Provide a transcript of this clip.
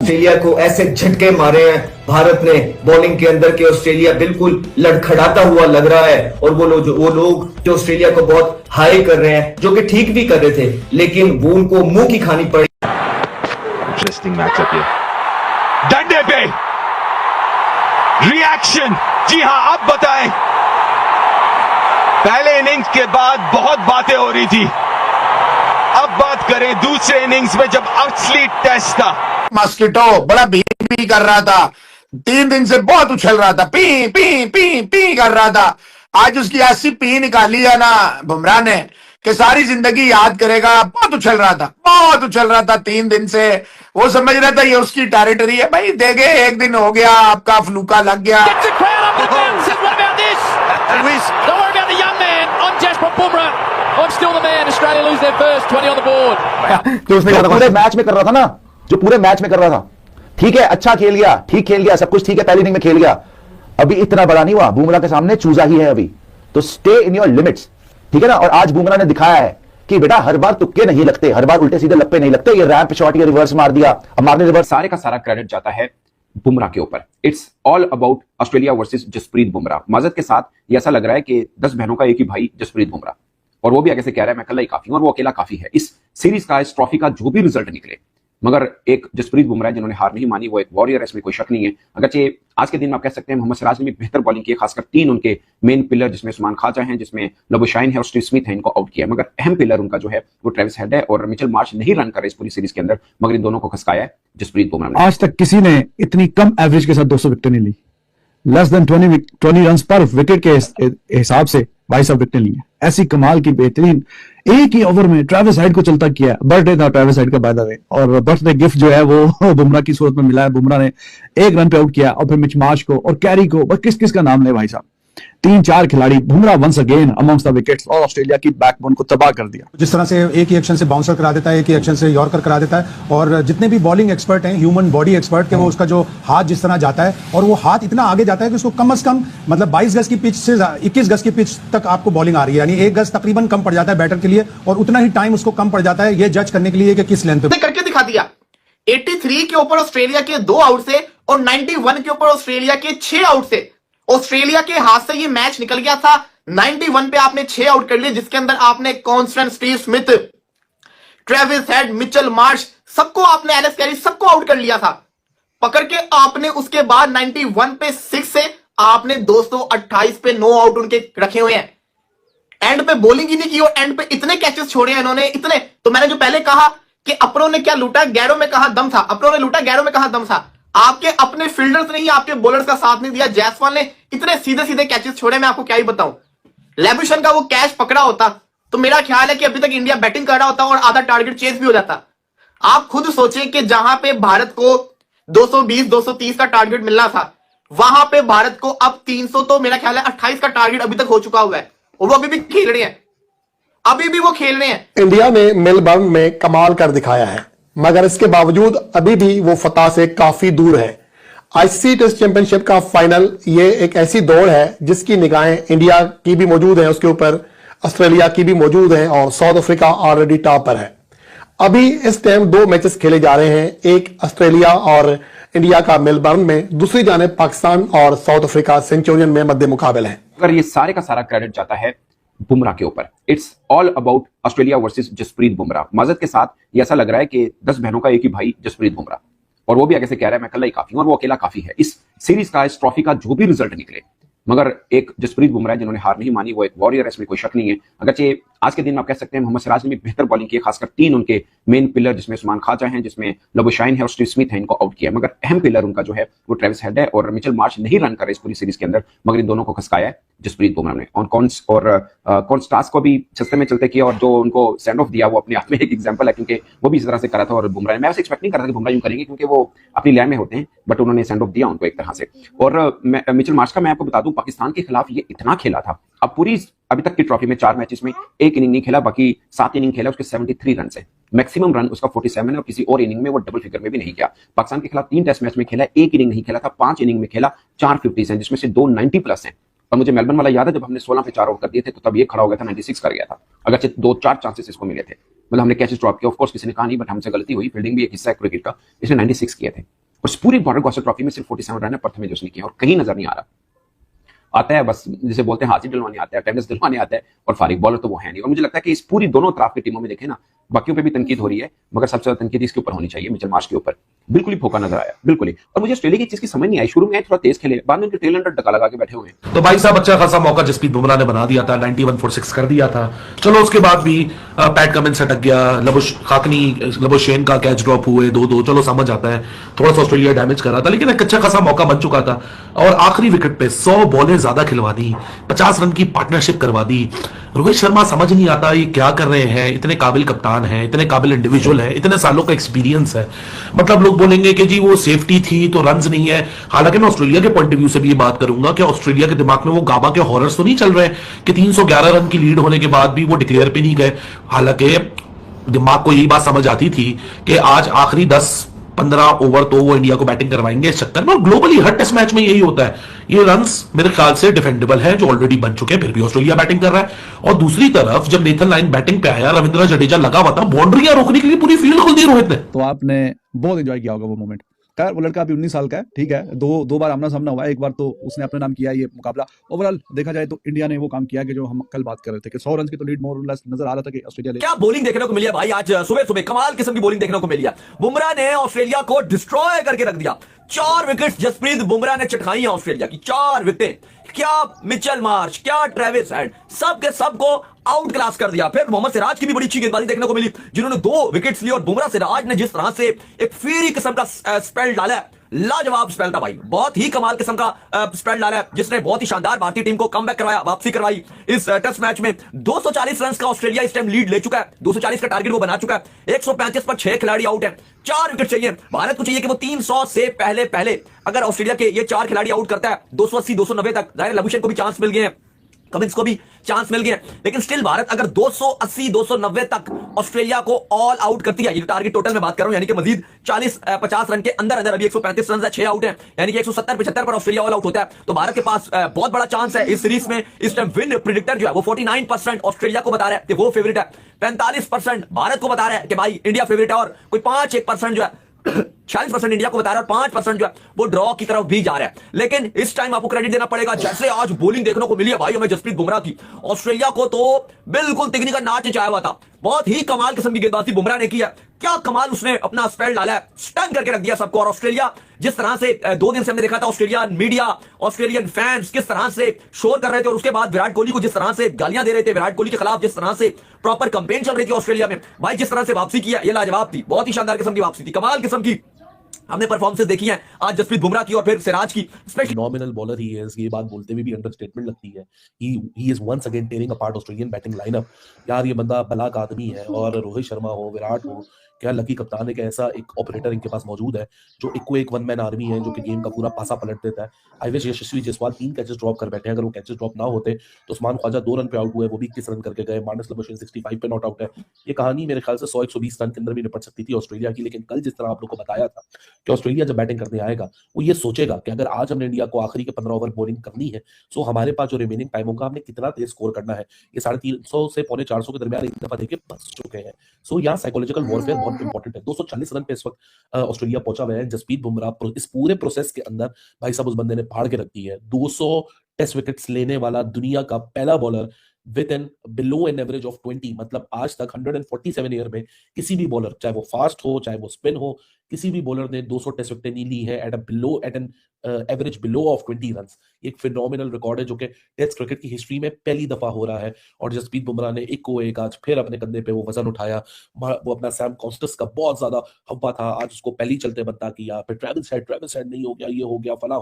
Australia को ऐसे झटके मारे हैं भारत ने बॉलिंग के अंदर के ऑस्ट्रेलिया बिल्कुल लड़खड़ाता हुआ लग रहा है। और वो लोग जो ऑस्ट्रेलिया को बहुत हाई कर रहे हैं, जो कि ठीक भी कर रहे थे, लेकिन वो उनको मुंह की खानी पड़ी। इंटरेस्टिंग मैचअप ये, डंडे पे रिएक्शन। जी हां, अब बताएं। पहले इनिंग्स के बाद बहुत बातें हो रही थी, अब बात करें दूसरे इनिंग्स में जब असली टेस्ट था। मस्कीटो बड़ा पी कर रहा था, 3 दिन से बहुत उछल रहा था, पी पी पी पी कर रहा था। आज उसकी ऐसी पी निकाली है ना बुमराह ने कि सारी जिंदगी याद करेगा। बहुत उछल रहा था, बहुत उछल रहा था 3 दिन से। वो समझ रहा था ये उसकी टेरिटरी है। भाई देखे, एक दिन हो गया आपका फ्लूका लग गया। जो उसने पूरे मैच में कर रहा था ना, जो पूरे मैच में कर रहा था, ठीक है, अच्छा खेल गया, ठीक खेल गया, सब कुछ ठीक है, पहली इनिंग में खेल गया, अभी इतना बड़ा नहीं हुआ। बुमराह के सामने चूजा ही है अभी, तो स्टे इन योर लिमिट्स, ठीक है ना। और आज बुमराह ने दिखाया है कि बेटा हर बार तुक्के नहीं लगते, हर बार उल्टे सीधे लप्पे नहीं लगते। ये रैंप शॉट, ये रिवर्स मार दिया, अब मारने रिवर्स, सारे का सारा क्रेडिट जाता है बुमराह के ऊपर। It's all about Australia versus Jasprit Bumrah. माजत के साथ ये ऐसा लग रहा है कि 10 बहनों का एक ही भाई जसप्रीत बुमराह, और वो भी आगे से कह रहा है मैं अकेला ही काफी हूं, और वो अकेला काफी है। इस सीरीज का, इस ट्रॉफी का जो भी रिजल्ट निकले, मगर एक जसप्रीत बुमराह जिन्होंने हार नहीं मानी, वो एक वॉरियर है, इसमें कोई शक नहीं है। अगरचे आज के दिन में आप कह सकते हैं मोहम्मद सिराज ने भी बेहतर बॉलिंग की है, खासकर 3 उनके मेन पिलर जिसमें उस्मान ख्वाजा हैं, जिसमें लबुशाइन है और स्टीव स्मिथ है, इनको आउट किया। मगर अहम पिलर उनका जो है वो ट्रेविस हेड है, और मिचेल मार्श नहीं रन कर रहे इस पूरी सीरीज के अंदर, मगर इन दोनों को खसकाया है जसप्रीत बुमराह ने। आज तक किसी ने इतनी कम एवरेज के साथ 200 विकेट नहीं ली। लेस देन 20 रन पर विकेट के हिसाब से 22 विकेट ली है। ऐसी कमाल की बेहतरीन एक ही ओवर में ट्रेविस हेड को चलता किया है। बर्थडे था ट्रेविस हेड का बाय द वे, और बर्थडे गिफ्ट जो है वो बुमराह की सूरत में मिला है। बुमराह ने 1 रन पे आउट किया, और फिर मिच मार्श को और कैरी को, बस किस किस का नाम ले भाई साहब, 3-4 खिलाड़ी। Bumrah once again amongst the wickets, और ऑस्ट्रेलिया की बैकबोन को तबाह कर दिया। जिस तरह से एक ही एक्शन से बाउंसर करा देता है, एक ही एक्शन से यॉर्कर करा देता है, और जितने भी बॉलिंग एक्सपर्ट हैं, ह्यूमन बॉडी एक्सपर्ट के, वो उसका जो हाथ जिस तरह जाता है, और वो हाथ इतना आगे जाता है कि उसको कम से कम मतलब 22 गज की पिच से 21 गज की पिच तक आपको बॉलिंग आ रही है, यानी 1 गज तकरीबन कम पड़ जाता है बैटर के लिए, और उतना ही टाइम उसको कम पड़ जाता है ये जज करने के लिए कि किस लेंथ पे करके दिखा दिया। 83 के ऊपर ऑस्ट्रेलिया के 2 आउट से, और 91 के ऊपर ऑस्ट्रेलिया के 6 आउट से। ऑस्ट्रेलिया के हाथ से ये मैच निकल गया था। 91 पे आपने 6 आउट कर लिए, जिसके अंदर आपने constant, Steve Smith, Travis head, Mitchell Marsh, सबको आपने, एलेक्स कैरी, सबको आउट कर लिया था पकड़ के आपने। उसके बाद 91 पे 6 से आपने 228 पे 9 आउट उनके रखे हुए हैं। एंड पे बॉलिंग ही नहीं की, और एंड पे इतने कैचेस छोड़े हैं इन्होंने, इतने। तो मैंने जो पहले कहा कि अपनों ने क्या लूटा, गैरों में कहा दम था, अपनों ने लूटा, गैरों में कहा दम था। आपके अपने फील्डर्स ने ही आपके बॉलर्स का साथ नहीं दिया। जायसवाल ने इतने सीधे सीधे कैचेस छोड़े, मैं आपको क्या ही बताऊं। लेबुशन का वो कैच पकड़ा होता तो मेरा ख्याल है कि अभी तक इंडिया बैटिंग कर रहा होता और आधा टारगेट चेज भी हो जाता। आप खुद सोचें कि जहां पे भारत को 220-230 का टारगेट मिलना था, वहां पे भारत को अब 300, तो मेरा ख्याल है 28 का टारगेट अभी तक हो चुका हुआ है, और वो अभी भी खेल रहे हैं, अभी भी वो खेल रहे हैं। इंडिया ने मेलबर्न में कमाल कर दिखाया है, मगर इसके बावजूद अभी भी वो फतह से काफी दूर है। आईसीसी टेस्ट चैंपियनशिप का फाइनल ये एक ऐसी दौड़ है जिसकी निगाहें इंडिया की भी मौजूद है, उसके ऊपर ऑस्ट्रेलिया की भी मौजूद है, और साउथ अफ्रीका ऑलरेडी टॉप पर है। अभी इस टाइम 2 मैचेस खेले जा रहे हैं, एक ऑस्ट्रेलिया और इंडिया का मेलबर्न में, दूसरी जानिब पाकिस्तान और साउथ अफ्रीका सेंचुरियन में मध्य मुकाबले हैं। अगर ये सारे का सारा क्रेडिट जाता है बुमराह के ऊपर। It's all about Australia versus Jasprit Bumrah. माजत के साथ ये ऐसा लग रहा है कि 10 बहनों का एक ही भाई जसप्रीत बुमराह, और वो भी आगे से कह रहा है मैं अकेला ही काफी हूं, और वो अकेला काफी है। इस सीरीज का, इस ट्रॉफी का जो भी रिजल्ट निकले, मगर एक जसप्रीत बुमराह जिन्होंने हार नहीं मानी, वो एक वॉरियर है, इसमें कोई शक नहीं है। अगरचे आज के दिन में आप कह सकते हैं मोहम्मद सिराज ने भी बेहतर बॉलिंग की है, खासकर 3 उनके मेन पिलर जिसमें उस्मान ख्वाजा हैं, जिसमें लबुशाइन है और स्टीव स्मिथ है, इनको आउट किया। मगर अहम पिलर उनका जो है वो ट्रेविस हेड है, और मिचेल मार्श नहीं रन कर रहे इस पूरी सीरीज के अंदर, मगर इन दोनों को खसकाया है जसप्रीत बुमराह ने। और कॉन्स्टास को भी सस्ते में चलते किया, और जो उनको सेंड ऑफ दिया वो अपने आप में एक एग्जाम्पल है, क्योंकि वो भी इस तरह से करा था। और बुमराह, मैं वैसे एक्सपेक्ट नहीं कर रहा था कि बुमराह यूं करेंगे, क्योंकि वो अपनी लैन में होते हैं, बट उन्होंने सेंड ऑफ दिया उनको एक तरह से। और मिचेल मार्श का मैं आपको बता दूं, पाकिस्तान के खिलाफ ये इतना खेला था, अब पूरी अभी तक की ट्रॉफी में 4 मैचेस में 1 इनिंग नहीं खेला, बाकी 7 इनिंग खेला, उसके 73 रन है। मैक्सिमम रन उसका 47 है, और किसी और इनिंग में वो डबल फिगर में भी नहीं किया। पाकिस्तान के खिलाफ 3 टेस्ट मैच में खेला, 1 इनिंग नहीं खेला था, 5 इनिंग में खेला, 4 50 हैं, जिसमें से 2 90+ हैं। और मुझे मेलबर्न वाला याद है, जब हमने 16 पे 4 आउट कर दिए थे तो तब ये खड़ा हो गया था, 96 कर गया था, अगर 2-4 चांसेस इसको मिले थे, मतलब हमने कैचेस ड्रॉप किया, ऑफ कोर्स किसी ने कहा नहीं, बट हमसे गलती हुई, फील्डिंग भी एक हिस्सा है क्रिकेट का, इसने 96 किए थे, और इस पूरी बॉर्डर गवास्कर ट्रॉफी में सिर्फ 47 रन है प्रथमेश जो उसने किया, और कहीं नजर नहीं आ रहा। आता है बस जिसे बोलते हैं हासिल दिलवाने आता है, टेनिस दिलवाने आता है, और फारिग बॉलर तो वो है नहीं। और मुझे लगता है कि इस पूरी दोनों तरफ की टीमों में देखें ना, बाकियों पे भी तनकीद हो रही है, मगर सबसे ज्यादा तनकीद इसके ऊपर होनी चाहिए, मिचेल मार्श के ऊपर, बिल्कुल ही फोका नजर आया, बिल्कुल ही। और मुझे ऑस्ट्रेलिया की चीज की समझ नहीं आई, शुरू में थोड़ा तेज खेले, बाद में उनके टेल अंडर डका लगा के बैठे हुए हैं। तो भाई साहब अच्छा खासा मौका जसप्रीत बुमराह ने बना दिया था, 91 for 6 कर दिया था। चलो उसके बाद भी पैट कमिंस अटक गया, लबुशेन का कैच ड्रॉप हुए 2-2, चलो समझ आता है, थोड़ा सा ऑस्ट्रेलिया डैमेज कर रहा था, लेकिन एक अच्छा खासा मौका बन चुका था। और आखिरी विकेट पे 100 बॉलें ज्यादा खिलवा दी, 50 रन की पार्टनरशिप करवा दी। रोहित शर्मा समझ नहीं आता ये क्या कर रहे हैं, इतने काबिल कप्तान हैं, इतने काबिल इंडिविजुअल है, इतने सालों का एक्सपीरियंस है, मतलब लोग बोलेंगे कि जी वो सेफ्टी थी तो रन्स नहीं है। हालांकि मैं ऑस्ट्रेलिया के पॉइंट ऑफ व्यू से भी ये बात करूंगा कि ऑस्ट्रेलिया के दिमाग में वो गाबा के हॉरर्स तो नहीं चल रहे कि 311 रन की लीड होने के बाद भी वो डिक्लेयर पे नहीं गए। हालांकि दिमाग को यही बात समझ आती थी कि आज आखिरी 10-15 ओवर तो वो इंडिया को बैटिंग करवाएंगे इस चक्कर में, और ग्लोबली हर टेस्ट मैच में यही होता है। ये रन्स मेरे ख्याल से डिफेंडेबल हैं जो ऑलरेडी बन चुके हैं, फिर भी ऑस्ट्रेलिया बैटिंग कर रहा है। और दूसरी तरफ जब नेथन लाइन बैटिंग पे आया, रविंद्र जडेजा लगा हुआ था, बाउंड्रियां रोकने के लिए पूरी फील्ड खोल दी रोहित ने। तो आपने बहुत एंजॉय किया होगा वो मोमेंट। खैर वो लड़का अभी 19 साल का है, ठीक है, दो बार आमना सामना हुआ है, एक बार तो उसने अपने नाम किया ये मुकाबला। ओवरऑल देखा जाए तो इंडिया ने वो काम किया कि जो हम कल बात कर रहे थे कि 100 रन की तो लीड मोर और लेस नजर आ रहा था कि ऑस्ट्रेलिया क्या बॉलिंग देखने को मिली है भाई, आज सुबह सुबह कमाल किस्म की बॉलिंग देखने को मिली है। बुमराह ने ऑस्ट्रेलिया को डिस्ट्रॉय करके रख दिया, 4 विकेट जसप्रीत बुमराह ने चटकाई है ऑस्ट्रेलिया की, 4 विकेट। क्या मिचेल मार्श, क्या ट्रेविस हेड, सब के सब को आउट क्लास कर दिया। फिर मोहम्मद सिराज की भी बड़ी अच्छी गेंदबाजी देखने को मिली, जिन्होंने 2 विकेट्स ली, और बुमराह सिराज ने जिस तरह से एक फेरी किस्म का स्पेल डाला है, लाजवाब स्पेल था भाई, बहुत ही कमाल किस्म का स्पेल डाला है, जिसने बहुत ही शानदार भारतीय टीम को कमबैक करवाया, वापसी करवाई इस टेस्ट मैच में। 240 रन का ऑस्ट्रेलिया इस टाइम लीड ले चुका है, 240 का टारगेट वो बना चुका है, 135 पर 6 खिलाड़ी आउट है, 4 विकेट चाहिए। भारत को चाहिए कि वो 300 से पहले अगर ऑस्ट्रेलिया के ये 4 खिलाड़ी आउट करता है 280-290 तक, जाहिर लबुशेन को भी चांस मिल गए हैं, कमिंस को भी चांस मिल गया, लेकिन स्टिल भारत अगर 280-290 तक ऑस्ट्रेलिया को ऑल आउट करती है, ये टारगेट टोटल में बात कर रहा हूं, यानी कि मजीद 40-50 रन के अंदर अभी 135 रन है, 6 आउट है, यानी कि 170-75 पर ऑस्ट्रेलिया ऑल आउट होता है, तो भारत के पास बहुत बड़ा चांस है इस सीरीज में। इस टाइम विन प्रिडिक्टर जो है वो 49% ऑस्ट्रेलिया को बता रहा है कि वो फेवरेट है, 45% भारत को बता रहा है कि भाई इंडिया फेवरेट है, और कोई 5-1% जो है 40% इंडिया को बता रहा है, और 5% जो है वो ड्रॉ की तरफ भी जा रहा है। लेकिन इस टाइम आपको क्रेडिट देना पड़ेगा, जैसे आज बॉलिंग देखने को मिली है भाई हमें जसप्रीत बुमराह की, ऑस्ट्रेलिया को तो बिल्कुल तिगनी का नाच नचाया हुआ था, बहुत ही कमाल किस्म की गेंदबाजी बुमराह ने की है, क्या कमाल उसने अपना स्पेल डाला है, स्टन करके रख दिया सबको। और ऑस्ट्रेलिया जिस तरह से 2 दिन से हमने देखा था, ऑस्ट्रेलियन मीडिया, ऑस्ट्रेलियन फैंस किस तरह से शोर कर रहे थे, और उसके बाद विराट कोहली को जिस तरह से गालियां दे रहे थे, विराट कोहली के खिलाफ जिस तरह से प्रॉपर कैंपेन चल रही थी ऑस्ट्रेलिया में, भाई जिस तरह से वापसी की है ये लाजवाब थी, बहुत ही शानदार किस्म की वापसी थी, कमाल किस्म की हमने परफॉर्मेंस देखी है आज जसप्रीत बुमराह की और फिर सिराज की। नॉमिनल बॉलर ही है, ये बात बोलते हुए भी अंडरस्टेटमेंट लगती है। He is once again tearing apart Australian batting lineup. यार ये बंदा भला का आदमी है, और रोहित शर्मा हो, विराट हो, क्या लकी कप्तान है कि ऐसा एक ऑपरेटर इनके पास मौजूद है जो एक वन मैन आर्मी है, जो कि गेम का पूरा पासा पलट देता है। I wish Yashasvi Jaiswal 3 catches drop कर बैठे हैं, अगर वो कैचेस ड्रॉप ना होते तो उस्मान ख्वाजा 2 रन पे आउट हुए, वो भी 21 रन करके गए, मार्नस लबुशेन 65 पे नॉट आउट है। ये कहानी मेरे ख्याल से 100-120 रन के अंदर भी निपट सकती थी ऑस्ट्रेलिया की, लेकिन कल जिस तरह आप लोग को बताया था कि ऑस्ट्रेलिया जब बैटिंग करने आएगा वो ये सोचेगा कि अगर आज हमने इंडिया को आखिरी के 15 ओवर बॉलिंग करनी है, सो हमारे पास जो रिमेनिंग टाइम होगा हमने कितना तेज स्कोर करना है। ये 350 से 450 के दरमियान एक दफा देके बच चुके हैं। सो यहाँ साइकोलॉजिकल वॉरफेयर बहुत इंपॉर्टेंट है। 240 रन पे इस वक्त ऑस्ट्रेलिया पहुंचा हुआ है। जसप्रीत बुमराह इस पूरे प्रोसेस के अंदर भाई साहब उस बंदे ने फाड़ के रख दी है। 200 टेस्ट विकेट्स लेने वाला दुनिया का पहला bowler with an below an average of 20, मतलब आज तक 147 ईयर में किसी भी बॉलर, चाहे वो फास्ट हो चाहे वो स्पिन हो, किसी भी बॉलर ने 200 टेस्ट विकेट नहीं ली है at an average below of 20 run. एक फिनोमिनल रिकॉर्ड है जो कि टेस्ट क्रिकेट की हिस्ट्री में पहली दफा हो रहा है। और जसप्रीत बुमराह ने एक को एक आज फिर अपने कंधे पे वो वजन उठाया। वो अपना सैम कॉन्स्टेंस का बहुत ज्यादा हव्वा था, आज उसको पहली चलते बनता किया, फिर ट्रेविस हेड नहीं हो गया, ये हो गया, फला